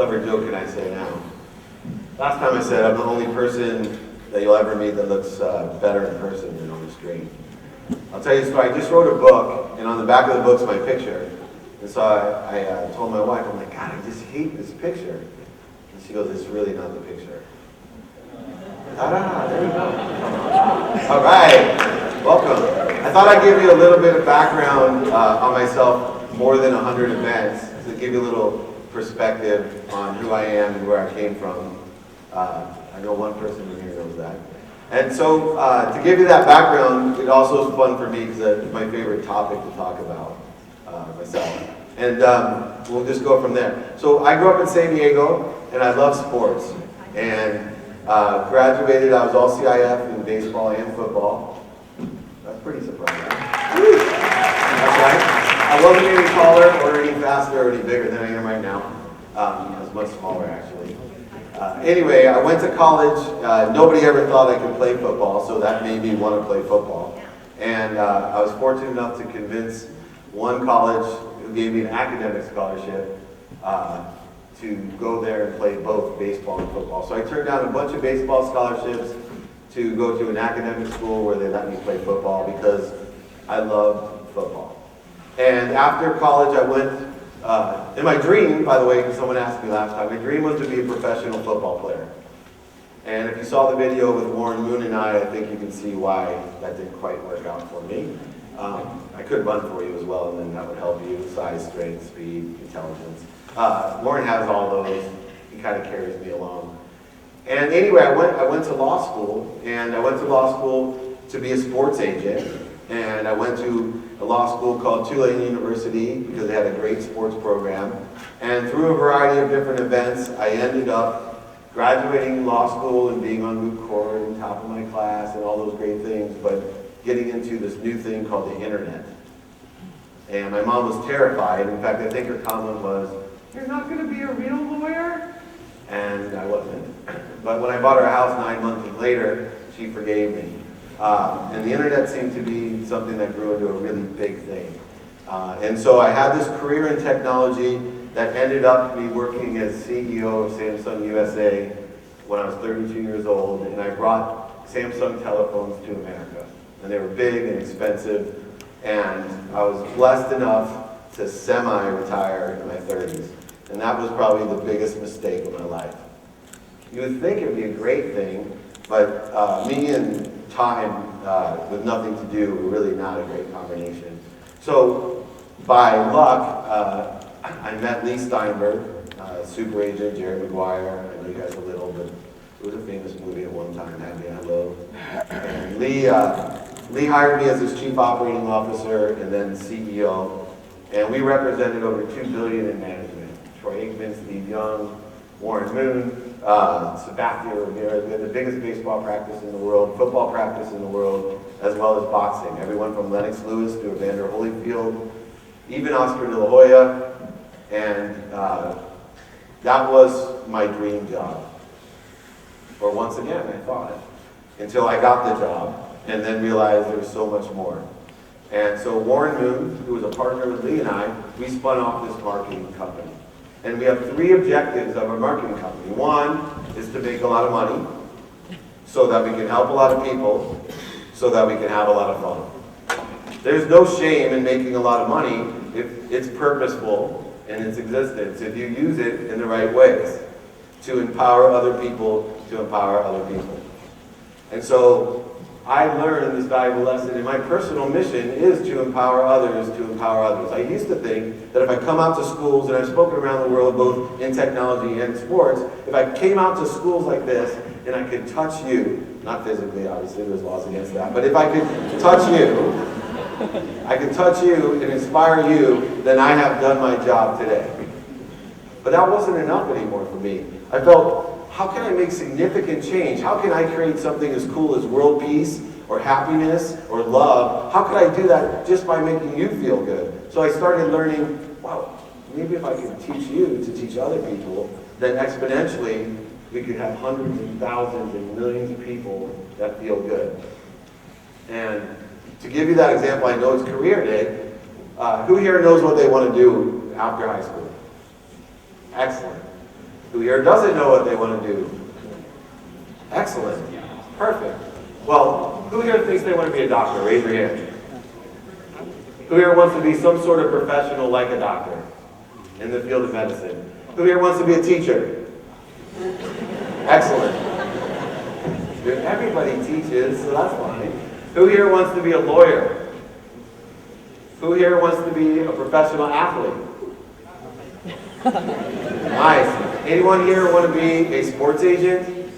clever joke can I say now? Last time I said I'm the only person that you'll ever meet that looks better in person than on the screen. I'll tell you a story. I just wrote a book, and on the back of the book's my picture. And so I told my wife, I'm like, God, I just hate this picture. And she goes, it's really not the picture. Ta-da, there we go. All right, welcome. I thought I'd give you a little bit of background on myself, more than 100 events, to give you a little perspective on who I am and where I came from. I know one person in here knows that. And so to give you that background, it also is fun for me because it's my favorite topic to talk about myself. And we'll just go from there. So I grew up in San Diego, and I love sports. And graduated, I was all CIF in baseball and football. That's pretty surprising. That's right. I wasn't any taller or any faster or any bigger than I am right now. I was much smaller, actually. Anyway, I went to college. Nobody ever thought I could play football, so that made me want to play football. And I was fortunate enough to convince one college who gave me an academic scholarship to go there and play both baseball and football. So I turned down a bunch of baseball scholarships to go to an academic school where they let me play football because I loved football. And after college, I went, and my dream, by the way, because someone asked me last time, my dream was to be a professional football player. And if you saw the video with Warren Moon and I think you can see why that didn't quite work out for me. I could run for you as well, and then that would help you, size, strength, speed, intelligence. Warren has all those. He kind of carries me along. And anyway, I went to law school, and I went to law school to be a sports agent. And I went to a law school called Tulane University because they had a great sports program. And through a variety of different events, I ended up graduating law school and being on moot court and top of my class and all those great things, but getting into this new thing called the internet. And my mom was terrified. In fact, I think her comment was, "You're not going to be a real lawyer?" And I wasn't. But when I bought her house 9 months later, she forgave me. And the internet seemed to be something that grew into a really big thing. And so I had this career in technology that ended up me working as CEO of Samsung USA when I was 32 years old, and I brought Samsung telephones to America. And they were big and expensive, and I was blessed enough to semi-retire in my 30s. And that was probably the biggest mistake of my life. You would think it would be a great thing, but me and time with nothing to do were really not a great combination. So by luck, I met Lee Steinberg, super agent, Jerry Maguire. I know you guys a little, but it was a famous movie at one time, Happy and Hello. And Lee hired me as his chief operating officer and then CEO. And we represented over $2 billion in management. Troy Aikman, Steve Young, Warren Moon, Sabathia Ramirez. We had the biggest baseball practice in the world, football practice in the world, as well as boxing. Everyone from Lennox Lewis to Evander Holyfield, even Oscar De La Hoya. And that was my dream job. Or once again, I thought, until I got the job and then realized there was so much more. And so Warren Moon, who was a partner with Lee and I, we spun off this marketing company. And we have 3 objectives of our marketing company. One is to make a lot of money so that we can help a lot of people so that we can have a lot of fun. There's no shame in making a lot of money if it's purposeful in its existence, if you use it in the right ways to empower other people, to empower other people. And so I learned this valuable lesson, and my personal mission is to empower others, to empower others. I used to think that if I come out to schools, and I've spoken around the world both in technology and sports, if I came out to schools like this and I could touch you, not physically, obviously, there's laws against that, but if I could touch you and inspire you, then I have done my job today. But that wasn't enough anymore for me. I felt, how can I make significant change? How can I create something as cool as world peace or happiness or love? How could I do that just by making you feel good? So I started learning, wow, maybe if I could teach you to teach other people, then exponentially we could have hundreds and thousands and millions of people that feel good. And to give you that example, I know it's career day. Who here knows what they want to do after high school? Excellent. Who here doesn't know what they want to do? Excellent. Perfect. Well, who here thinks they want to be a doctor? Raise your hand. Who here wants to be some sort of professional like a doctor in the field of medicine? Who here wants to be a teacher? Excellent. Everybody teaches, so that's fine. Who here wants to be a lawyer? Who here wants to be a professional athlete? Nice. Anyone here want to be a sports agent?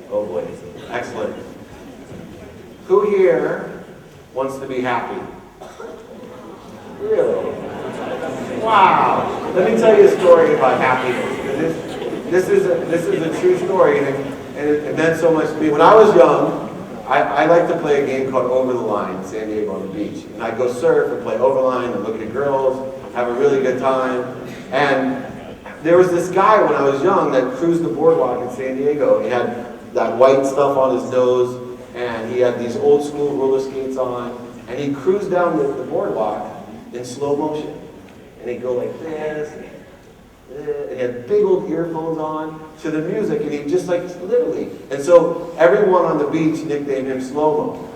Oh boy. Excellent. Who here wants to be happy? Really? Wow. Let me tell you a story about happiness. This is a true story, and it meant so much to me. When I was young, I liked to play a game called Over the Line in San Diego on the beach. And I'd go surf and play Overline and look at girls, have a really good time. And there was this guy when I was young that cruised the boardwalk in San Diego. He had that white stuff on his nose, and he had these old school roller skates on, and he cruised down the boardwalk in slow motion. And he'd go like this, and he had big old earphones on to the music, and he just like literally. And so everyone on the beach nicknamed him Slow-Mo.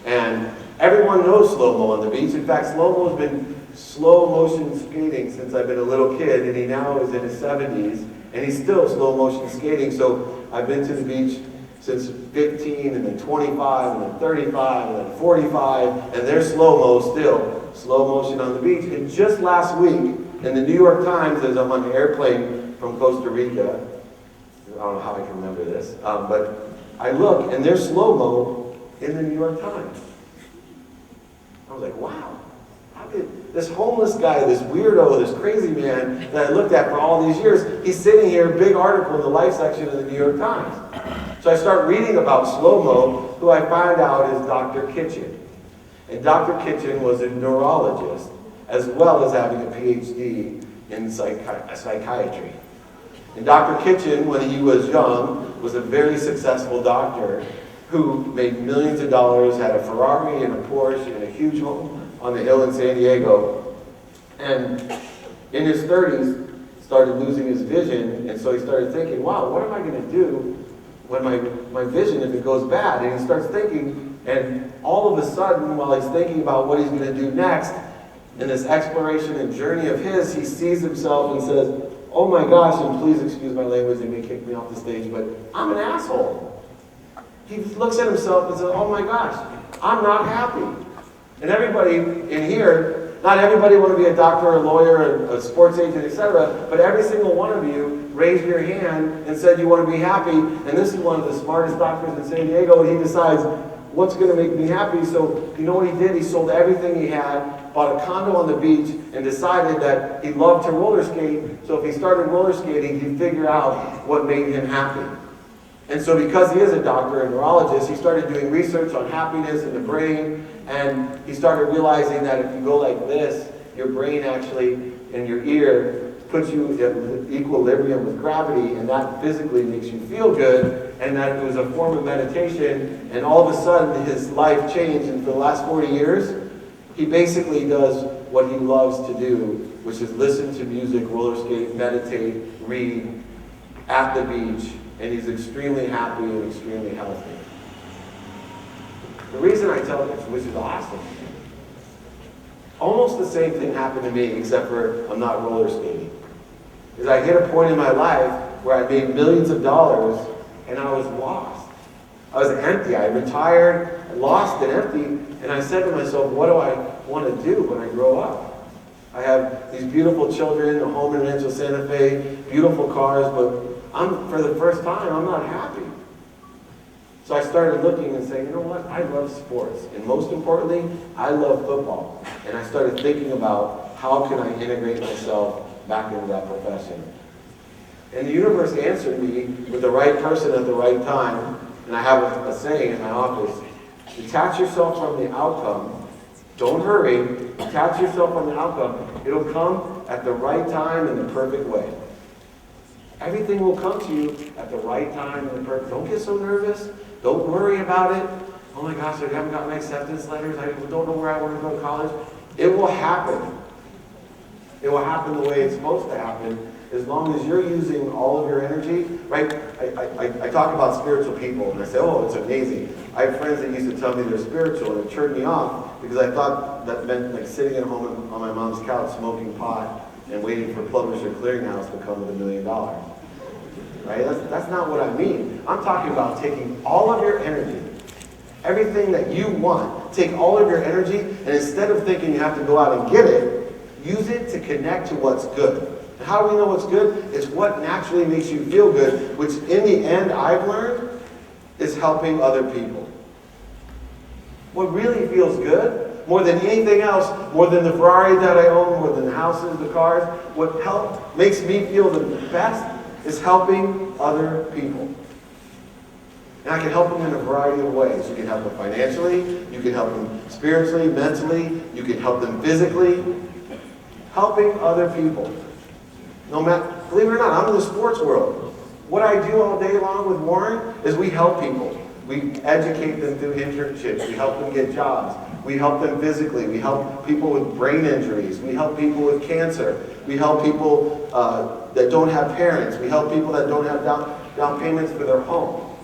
And everyone knows Slow-Mo on the beach. In fact, Slow-Mo's been slow motion skating since I've been a little kid, and he now is in his 70s, and he's still slow motion skating. So I've been to the beach since 15, and then 25, and then 35, and then 45, and there's slow-mo still, slow motion on the beach. And just last week, in the New York Times, as I'm on an airplane from Costa Rica, I don't know how I can remember this, but I look, and there's slow-mo in the New York Times. I was like, wow, how could this homeless guy, this weirdo, this crazy man that I looked at for all these years, he's sitting here, big article in the life section of the New York Times. So I start reading about Slow-Mo, who I find out is Dr. Kitchen. And Dr. Kitchen was a neurologist, as well as having a PhD in psychiatry. And Dr. Kitchen, when he was young, was a very successful doctor who made millions of dollars, had a Ferrari and a Porsche and a huge home on the hill in San Diego. And in his 30s, started losing his vision, and so he started thinking, wow, what am I going to do when my vision, if it goes bad? And he starts thinking, and all of a sudden, while he's thinking about what he's going to do next, in this exploration and journey of his, he sees himself and says, oh my gosh, and please excuse my language, they may kick me off the stage, but I'm an asshole. He looks at himself and says, oh my gosh, I'm not happy. And everybody in here, not everybody want to be a doctor or a lawyer, a sports agent, etc., but every single one of you raised your hand and said you want to be happy, and this is one of the smartest doctors in San Diego, and he decides, what's going to make me happy? So you know what he did? He sold everything he had, bought a condo on the beach, and decided that he loved to roller skate, so if he started roller skating, he'd figure out what made him happy. And so because he is a doctor and neurologist, he started doing research on happiness in the brain, and he started realizing that if you go like this, your brain actually, and your ear, puts you in equilibrium with gravity, and that physically makes you feel good, and that it was a form of meditation, and all of a sudden his life changed, and for the last 40 years, he basically does what he loves to do, which is listen to music, roller skate, meditate, read, at the beach, and he's extremely happy and extremely healthy. The reason I tell this, which is awesome, almost the same thing happened to me, except for I'm not roller skating, is I hit a point in my life where I made millions of dollars and I was lost. I was empty. I retired, lost and empty, and I said to myself, what do I want to do when I grow up? I have these beautiful children, a home in Rancho Santa Fe, beautiful cars, but for the first time, I'm not happy. So I started looking and saying, you know what, I love sports, and most importantly, I love football. And I started thinking about how can I integrate myself back into that profession. And the universe answered me with the right person at the right time, and I have a saying in my office, detach yourself from the outcome, don't hurry, detach yourself from the outcome, it'll come at the right time in the perfect way. Everything will come to you at the right time and the perfect. Don't get so nervous. Don't worry about it. Oh my gosh, I haven't got my acceptance letters. I don't know where I want to go to college. It will happen. It will happen the way it's supposed to happen. as long as you're using all of your energy, right? I talk about spiritual people, and I say, oh, it's amazing. I have friends that used to tell me they're spiritual, and it turned me off because I thought that meant like sitting at home on my mom's couch smoking pot and waiting for Publisher Clearinghouse to come with $1 million. Right? That's not what I mean. I'm talking about taking all of your energy, everything that you want, take all of your energy, and instead of thinking you have to go out and get it, use it to connect to what's good. And how do we know what's good? It's what naturally makes you feel good, which in the end, I've learned, is helping other people. What really feels good, more than anything else, more than the Ferrari that I own, more than the houses, the cars, what makes me feel the best is helping other people. And I can help them in a variety of ways. You can help them financially, you can help them spiritually, mentally, you can help them physically. Helping other people. No matter, believe it or not, I'm in the sports world. What I do all day long with Warren is we help people. We educate them through internships. We help them get jobs. We help them physically. We help people with brain injuries. We help people with cancer. We help people that don't have parents. We help people that don't have down payments for their home.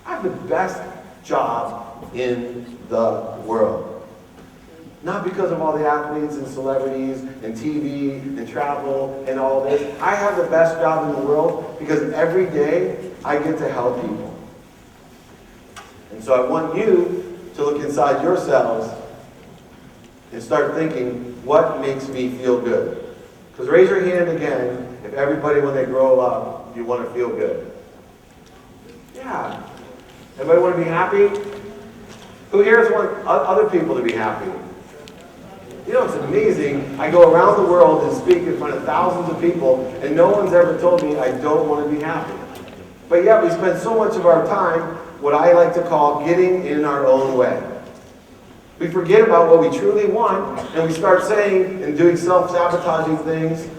I have the best job in the world. Not because of all the athletes and celebrities and TV and travel and all this. I have the best job in the world because every day I get to help people. And so I want you to look inside yourselves and start thinking, what makes me feel good? Because raise your hand again if everybody, when they grow up, you want to feel good. Yeah. Everybody want to be happy? Who here wants other people to be happy? You know, it's amazing. I go around the world and speak in front of thousands of people, and no one's ever told me I don't want to be happy. But yet we spend so much of our time, what I like to call getting in our own way. We forget about what we truly want, and we start saying and doing self-sabotaging things,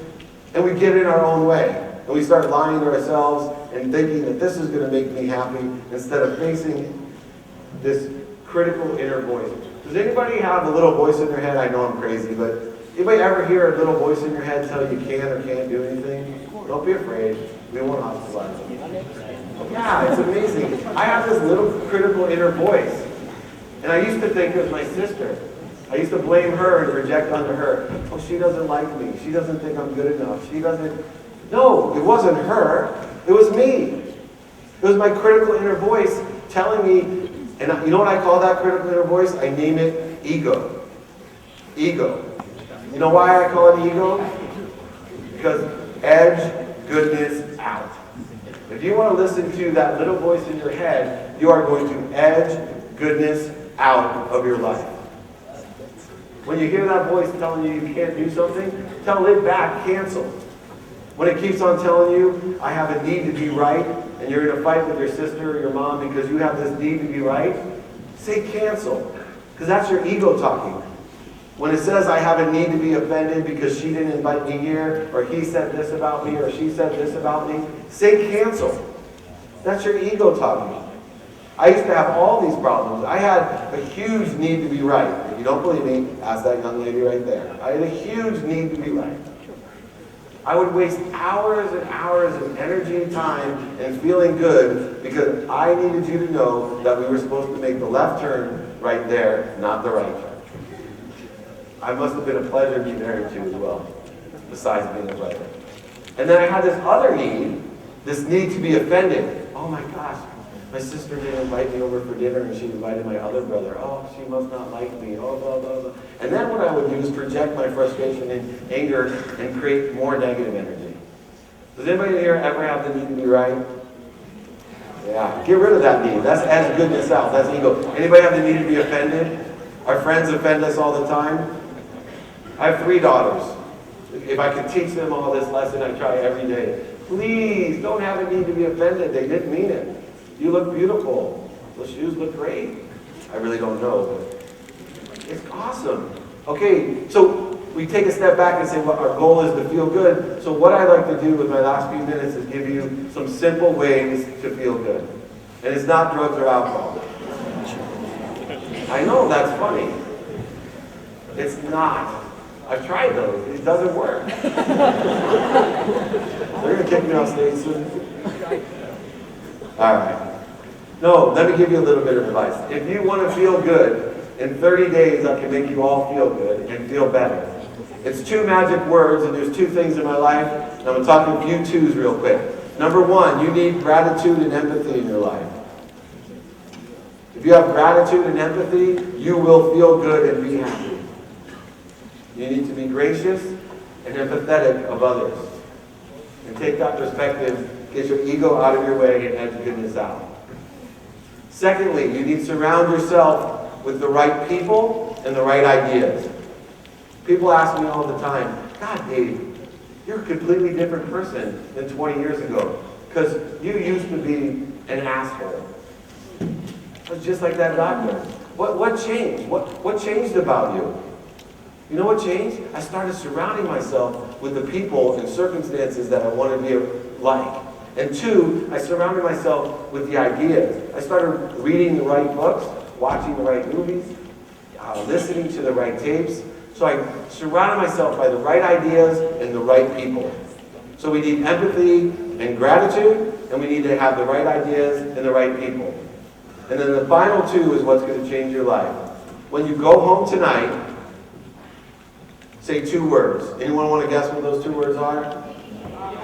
and we get in our own way. And we start lying to ourselves and thinking that this is going to make me happy instead of facing this critical inner voice. Does anybody have a little voice in their head? I know I'm crazy, but anybody ever hear a little voice in your head tell you can or can't do anything? Don't be afraid. We won't ostracize you. Yeah, it's amazing. I have this little critical inner voice. And I used to think it was my sister. I used to blame her and project onto her. Oh, she doesn't like me. She doesn't think I'm good enough. She doesn't. No, it wasn't her. It was me. It was my critical inner voice telling me. And you know what I call that critical inner voice? I name it ego. Ego. You know why I call it ego? Because edge goodness out. If you want to listen to that little voice in your head, you are going to edge goodness out of your life. When you hear that voice telling you you can't do something, tell it back, cancel. When it keeps on telling you, I have a need to be right, and you're in a fight with your sister or your mom because you have this need to be right, say cancel. Because that's your ego talking. When it says, I have a need to be offended because she didn't invite me here, or he said this about me, or she said this about me, say cancel. That's your ego talking. I used to have all these problems. I had a huge need to be right. If you don't believe me, ask that young lady right there. I had a huge need to be right. I would waste hours and hours of energy and time and feeling good because I needed you to know that we were supposed to make the left turn right there, not the right turn. I must have been a pleasure to be married to as well, besides being a brother. And then I had this other need, this need to be offended. Oh my gosh, my sister didn't invite me over for dinner and she invited my other brother. Oh, she must not like me. Oh, blah, blah, blah. And then what I would do is project my frustration and anger and create more negative energy. Does anybody here ever have the need to be right? Yeah, get rid of that need. That's edge goodness out. That's ego. Anybody have the need to be offended? Our friends offend us all the time. I have 3 daughters. If I could teach them all this lesson, I try every day. Please, don't have a need to be offended. They didn't mean it. You look beautiful. Those shoes look great. I really don't know, but it's awesome. Okay, so we take a step back and say, well, our goal is to feel good. So what I'd like to do with my last few minutes is give you some simple ways to feel good. And it's not drugs or alcohol. I know, that's funny. It's not. I've tried those. It doesn't work. They're going to kick me off stage soon. All right. No, let me give you a little bit of advice. If you want to feel good, in 30 days I can make you all feel good and feel better. It's 2 magic words, and there's 2 things in my life, and I'm going to talk a few 2s real quick. Number 1, you need gratitude and empathy in your life. If you have gratitude and empathy, you will feel good and be happy. You need to be gracious and empathetic of others. And take that perspective, get your ego out of your way, and edge goodness out. Secondly, you need to surround yourself with the right people and the right ideas. People ask me all the time, God, Dave, you're a completely different person than 20 years ago, because you used to be an asshole. It was just like that doctor. What changed? What changed about you? You know what changed? I started surrounding myself with the people and circumstances that I wanted to be like. And 2, I surrounded myself with the ideas. I started reading the right books, watching the right movies, listening to the right tapes. So I surrounded myself by the right ideas and the right people. So we need empathy and gratitude, and we need to have the right ideas and the right people. And then the final 2 is what's going to change your life. When you go home tonight, say 2 words. Anyone want to guess what those 2 words are?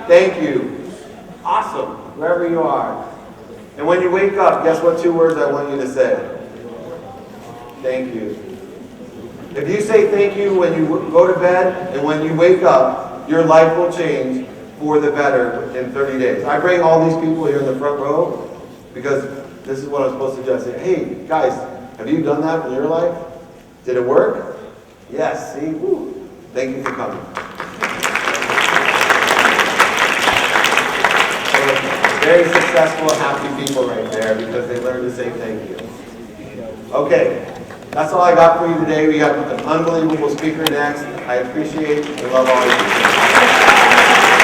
Thank you. Awesome, wherever you are. And when you wake up, guess what 2 words I want you to say? Thank you. If you say thank you when you go to bed and when you wake up, your life will change for the better in 30 days. I bring all these people here in the front row because this is what I'm supposed to do. I say, hey, guys, have you done that in your life? Did it work? Yes, see? Woo. Thank you for coming. Very successful, happy people right there because they learned to say thank you. Okay, that's all I got for you today. We got an unbelievable speaker next. I appreciate and love all of you.